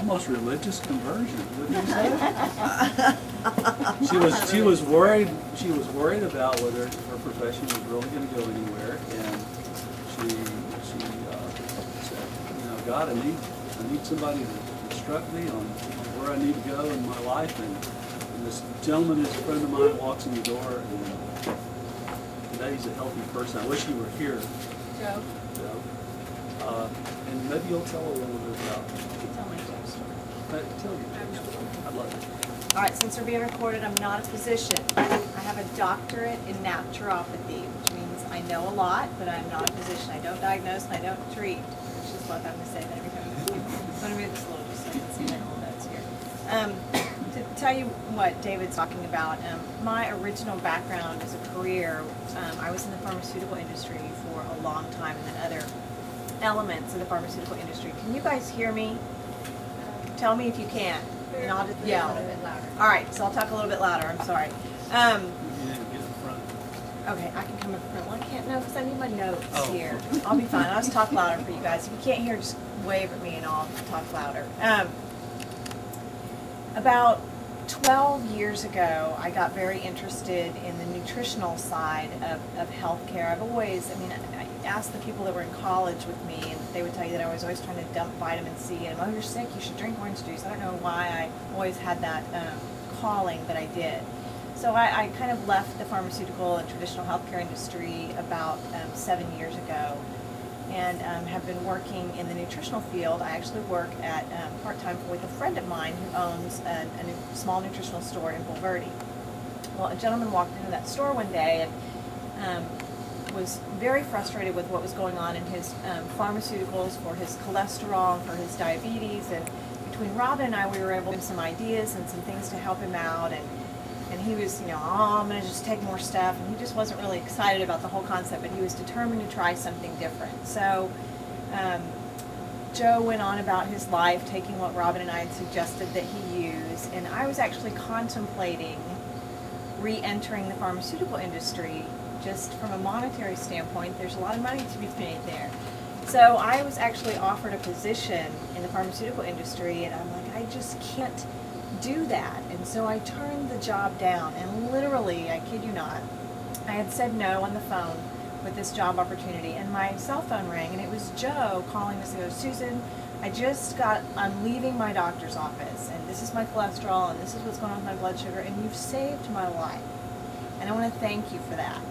almost religious conversion, wouldn't you say? She was worried. She was worried about whether her profession was really going to go anywhere, and she said, you know, God, I need somebody to instruct me on where I need to go in my life. And this gentleman is a friend of mine, walks in the door, and today he's a healthy person. I wish he were here. Joe. And maybe you'll tell a little bit about. Tell my Joe story. Tell you. I'd love it. All right, since we're being recorded, I'm not a physician. I have a doctorate in naturopathy, which means I know a lot, but I'm not a physician. I don't diagnose and I don't treat, which is what I'm going to say that every time. I'm going to move this a little just so I can see my little notes here. To tell you what David's talking about, my original background as a career, I was in the pharmaceutical industry for a long time, and then other elements of the pharmaceutical industry. Can you guys hear me? Tell me if you can, and I'll just yell. A little bit louder. All right, so I'll talk a little bit louder. I'm sorry. You need to get in front. Okay, I can come up front. Well, I can't know because I need my notes Oh. here. I'll be fine. I'll just talk louder for you guys. If you can't hear, just wave at me and I'll talk louder. About 12 years ago, I got very interested in the nutritional side of healthcare. I've always, I asked the people that were in college with me, and they would tell you that I was always trying to dump vitamin C, and, oh, you're sick, you should drink orange juice. I don't know why I always had that calling, but I did. So I kind of left the pharmaceutical and traditional healthcare industry about 7 years ago, and have been working in the nutritional field. I actually work at part-time with a friend of mine who owns a small nutritional store in Bulverde. Well, a gentleman walked into that store one day and was very frustrated with what was going on in his pharmaceuticals for his cholesterol and for his diabetes. And between Robin and I, we were able to give some ideas and some things to help him out. And he was, you know, oh, I'm going to just take more stuff. And he just wasn't really excited about the whole concept, but he was determined to try something different. So Joe went on about his life, taking what Robin and I had suggested that he use. And I was actually contemplating re-entering the pharmaceutical industry. Just from a monetary standpoint, there's a lot of money to be made there. So I was actually offered a position in the pharmaceutical industry, and I'm like, I just can't do that. And so I turned the job down, and literally, I kid you not, I had said no on the phone with this job opportunity, and my cell phone rang, and it was Joe calling me to go, Susan, I'm leaving my doctor's office, and this is my cholesterol, and this is what's going on with my blood sugar, and you've saved my life, and I want to thank you for that.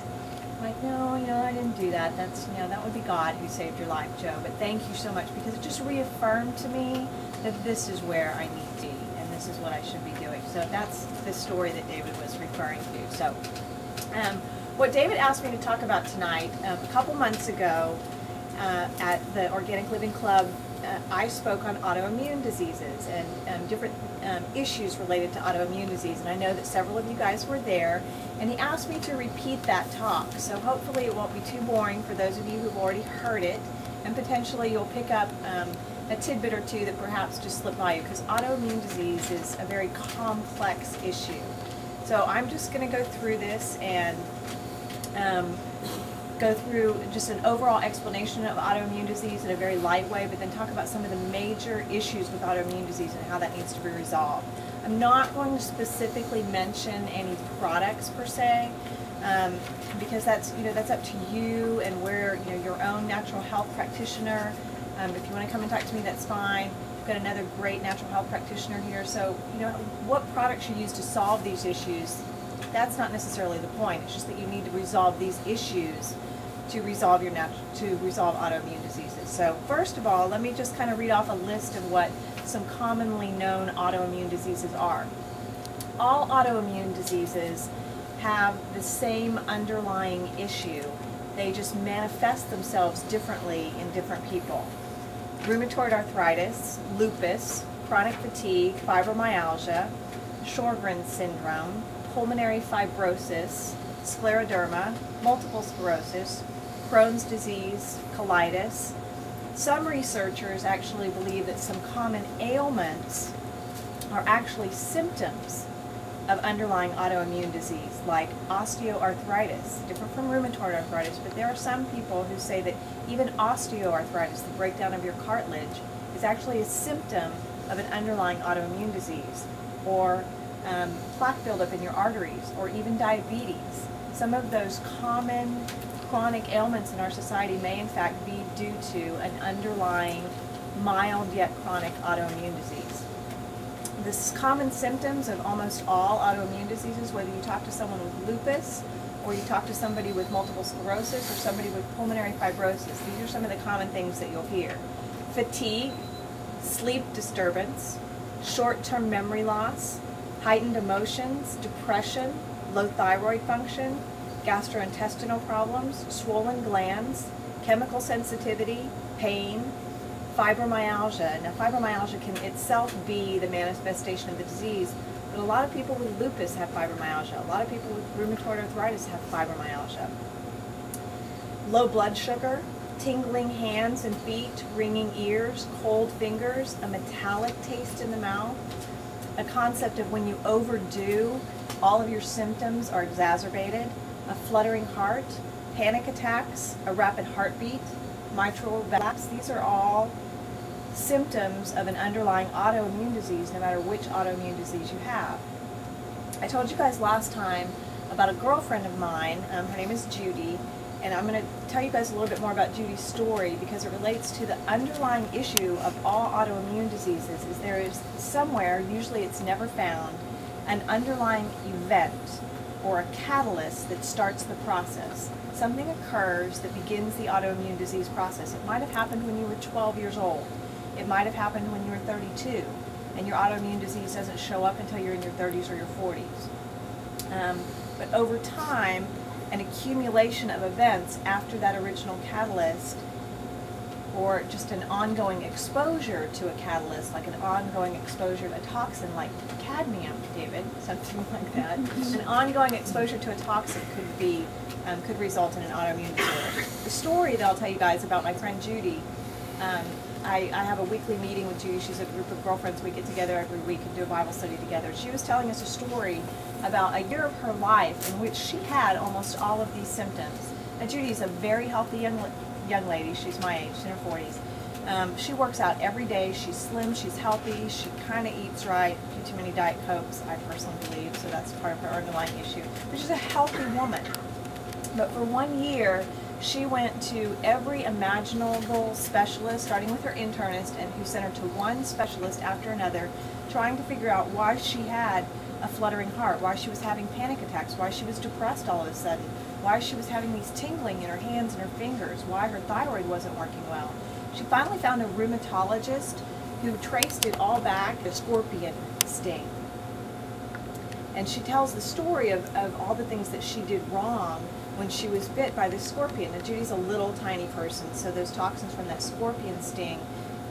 I'm like, no, you know, I didn't do that. That's, you know, that would be God who saved your life, Joe. But thank you so much, because it just reaffirmed to me that this is where I need to be, and this is what I should be doing. So that's the story that David was referring to. So what David asked me to talk about tonight, a couple months ago at the Organic Living Club, I spoke on autoimmune diseases and different issues related to autoimmune disease, and I know that several of you guys were there, and he asked me to repeat that talk. So hopefully it won't be too boring for those of you who've already heard it, and potentially you'll pick up a tidbit or two that perhaps just slipped by you, because autoimmune disease is a very complex issue. So I'm just going to go through this and go through just an overall explanation of autoimmune disease in a very light way, but then talk about some of the major issues with autoimmune disease and how that needs to be resolved. I'm not going to specifically mention any products per se, because that's up to you and where your own natural health practitioner. If you want to come and talk to me, that's fine. We've got another great natural health practitioner here. So what products you use to solve these issues, that's not necessarily the point. It's just that you need to resolve these issues to resolve autoimmune diseases. So first of all, let me just kind of read off a list of what some commonly known autoimmune diseases are. All autoimmune diseases have the same underlying issue. They just manifest themselves differently in different people. Rheumatoid arthritis, lupus, chronic fatigue, fibromyalgia, Sjögren's syndrome, pulmonary fibrosis, scleroderma, multiple sclerosis, Crohn's disease, colitis. Some researchers actually believe that some common ailments are actually symptoms of underlying autoimmune disease, like osteoarthritis, different from rheumatoid arthritis, but there are some people who say that even osteoarthritis, the breakdown of your cartilage, is actually a symptom of an underlying autoimmune disease, or plaque buildup in your arteries, or even diabetes. Some of those common chronic ailments in our society may in fact be due to an underlying mild yet chronic autoimmune disease. The common symptoms of almost all autoimmune diseases, whether you talk to someone with lupus, or you talk to somebody with multiple sclerosis, or somebody with pulmonary fibrosis, these are some of the common things that you'll hear. Fatigue, sleep disturbance, short-term memory loss, heightened emotions, depression, low thyroid function, gastrointestinal problems, swollen glands, chemical sensitivity, pain, fibromyalgia. Now, fibromyalgia can itself be the manifestation of the disease, but a lot of people with lupus have fibromyalgia. A lot of people with rheumatoid arthritis have fibromyalgia. Low blood sugar, tingling hands and feet, ringing ears, cold fingers, a metallic taste in the mouth, a concept of when you overdo, all of your symptoms are exacerbated, a fluttering heart, panic attacks, a rapid heartbeat, mitral valve. These are all symptoms of an underlying autoimmune disease, no matter which autoimmune disease you have. I told you guys last time about a girlfriend of mine. Her name is Judy, and I'm going to tell you guys a little bit more about Judy's story because it relates to the underlying issue of all autoimmune diseases. Is there is somewhere, usually it's never found, an underlying event or a catalyst that starts the process. Something occurs that begins the autoimmune disease process. It might have happened when you were 12 years old. It might have happened when you were 32, and your autoimmune disease doesn't show up until you're in your 30s or your 40s. But over time, an accumulation of events after that original catalyst, or just an ongoing exposure to a catalyst, like an ongoing exposure to a toxin like cadmium, David, something like that. An ongoing exposure to a toxin could result in an autoimmune disorder. The story that I'll tell you guys about my friend Judy, I have a weekly meeting with Judy. She's a group of girlfriends. We get together every week and do a Bible study together. She was telling us a story about a year of her life in which she had almost all of these symptoms. Now, Judy's a very healthy young lady. She's my age, in her 40s. She works out every day. She's slim. She's healthy. She kind of eats right. A few too many Diet Cokes, I personally believe, so that's part of her underlying issue. But she's a healthy woman. But for 1 year, she went to every imaginable specialist, starting with her internist, and who sent her to one specialist after another, trying to figure out why she had a fluttering heart, why she was having panic attacks, why she was depressed all of a sudden, why she was having these tingling in her hands and her fingers, why her thyroid wasn't working well. She finally found a rheumatologist who traced it all back to a scorpion sting. And she tells the story of all the things that she did wrong when she was bit by this scorpion. Now, Judy's a little tiny person, so those toxins from that scorpion sting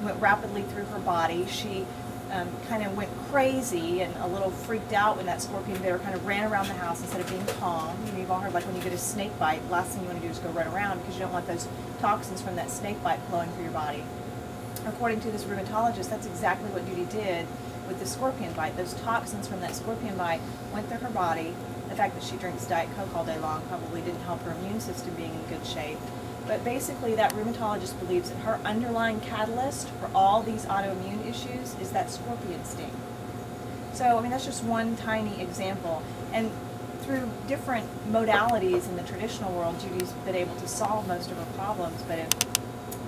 went rapidly through her body. She kind of went crazy and a little freaked out when that scorpion bit her, kind of ran around the house instead of being calm. You know, you've all heard, like, when you get a snake bite, the last thing you want to do is go run around because you don't want those toxins from that snake bite flowing through your body. According to this rheumatologist, that's exactly what Judy did with the scorpion bite. Those toxins from that scorpion bite went through her body. The fact that she drinks Diet Coke all day long probably didn't help her immune system being in good shape. But basically, that rheumatologist believes that her underlying catalyst for all these autoimmune issues is that scorpion sting. So, I mean, that's just one tiny example. And through different modalities in the traditional world, Judy's been able to solve most of her problems. But if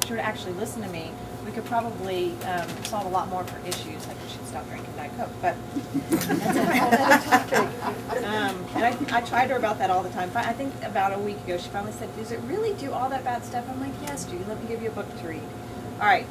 she were to actually listen to me, we could probably solve a lot more of her issues, like she should stop drinking Diet Coke. But that's a whole other topic. And I tried her about that all the time. I think about a week ago, she finally said, "Does it really do all that bad stuff?" I'm like, "Yes, Judy, let me give you a book to read." All right.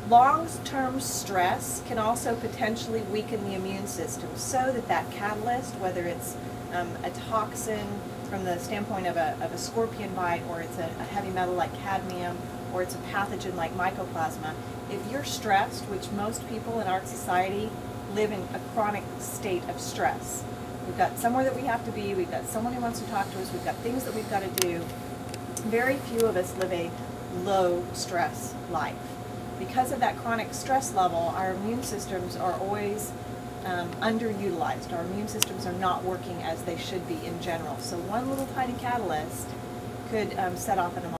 Long-term stress can also potentially weaken the immune system so that catalyst, whether it's a toxin from the standpoint of a scorpion bite, or it's a heavy metal like cadmium, or it's a pathogen like mycoplasma, if you're stressed, which most people in our society live in a chronic state of stress. We've got somewhere that we have to be, we've got someone who wants to talk to us, we've got things that we've got to do. Very few of us live a low stress life. Because of that chronic stress level, our immune systems are always underutilized. Our immune systems are not working as they should be in general. So one little tiny catalyst could set off an